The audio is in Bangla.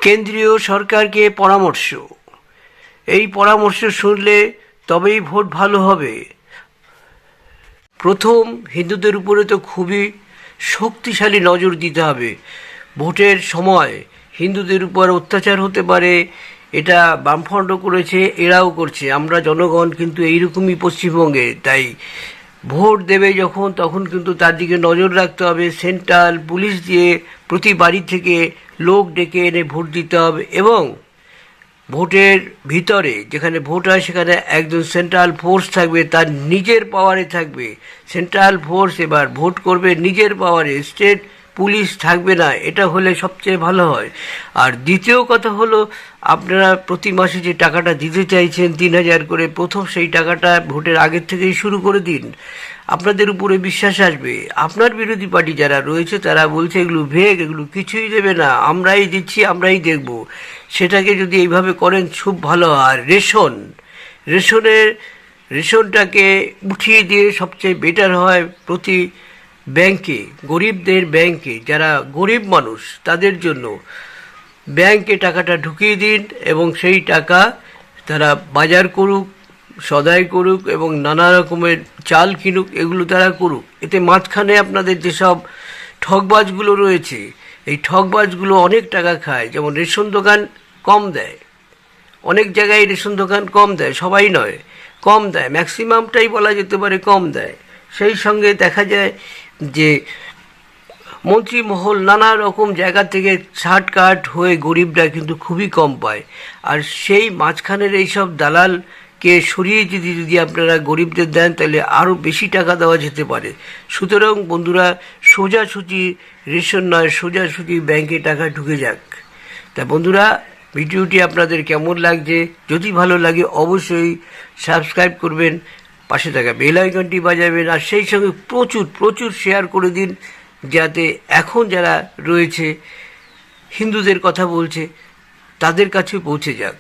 কেন্দ্রীয় সরকারকে পরামর্শ, এই পরামর্শ শুনলে তবেই ভোট ভালো হবে। প্রথম, হিন্দুদের উপরে তো খুবই শক্তিশালী নজর দিতে হবে। ভোটের সময় হিন্দুদের উপর অত্যাচার হতে পারে, এটা বামফ্রন্ট করেছে, এরাও করছে, আমরা জনগণ কিন্তু এইরকমই পশ্চিমবঙ্গে। তাই ভোট দেবে যখন, তখন কিন্তু তার দিকে নজর রাখতে হবে। সেন্ট্রাল পুলিশ দিয়ে প্রতি বাড়ি থেকে লোক ডেকে এনে ভোট দিতে হবে, এবং ভোটের ভিতরে যেখানে ভোট হয় সেখানে একজন সেন্ট্রাল ফোর্স থাকবে, তার নিজের পাওয়ারে থাকবে। সেন্ট্রাল ফোর্স এবার ভোট করবে নিজের পাওয়ারে, স্টেট পুলিশ থাকবে না। এটা হলে সবচেয়ে ভালো হয়। আর দ্বিতীয় কথা হলো, আপনারা প্রতি মাসে যে টাকাটা দিতে চাইছেন 3,000 করে, প্রথম সেই টাকাটা ভোটের আগের থেকেই শুরু করে দিন। আপনাদের উপরে বিশ্বাস আসবে। আপনার বিরোধী পার্টি যারা রয়েছে তারা বলছে এগুলো ভেগ, এগুলো কিছুই দেবে না, আমরাই দিচ্ছি, আমরাই দেখব। সেটাকে যদি এইভাবে করেন খুব ভালো। আর রেশনটাকে উঠিয়ে দিয়ে সবচেয়ে বেটার হয় প্রতি ব্যাংকে, গরিবদের ব্যাংকে, যারা গরিব মানুষ তাদের জন্য ব্যাংকে টাকাটা ঢুকিয়ে দিন, এবং সেই টাকা তারা বাজার করুক, সদাই করুক, এবং নানা রকমের চাল কিনুক, এগুলো তারা করুক। এতে মাঝখানে আপনাদের যেসব ঠকবাজগুলো রয়েছে, এই ঠকবাজগুলো অনেক টাকা খায়। যেমন রেশন দোকান কম দেয়, অনেক জায়গায় রেশন দোকান কম দেয়, সবাই নয়, কম দেয়, ম্যাক্সিমামটাই বলা যেতে পারে কম দেয়। সেই সঙ্গে দেখা যায় যে মন্ত্রীমহল নানা রকম জায়গা থেকে ছাটকাট হয়ে গরিবরা কিন্তু খুবই কম পায়। আর সেই মাঝখানের এইসব দালালকে সরিয়ে যদি আপনারা গরিবদের দেন, তাহলে আরও বেশি টাকা দেওয়া যেতে পারে। সুতরাং বন্ধুরা, সোজাসুজি রেশন নয়, সোজাসুজি ব্যাংকে টাকা ঢুকে যাক। তা বন্ধুরা, ভিডিওটি আপনাদের কেমন লাগছে? যদি ভালো লাগে অবশ্যই সাবস্ক্রাইব করবেন, পাশে থাকা বেল আইকনটি বাজাবেন, আর সেই সঙ্গে প্রচুর প্রচুর শেয়ার করে দিন, যাতে এখন যারা রয়েছে হিন্দুদের কথা বলছে তাদের কাছে পৌঁছে যাক।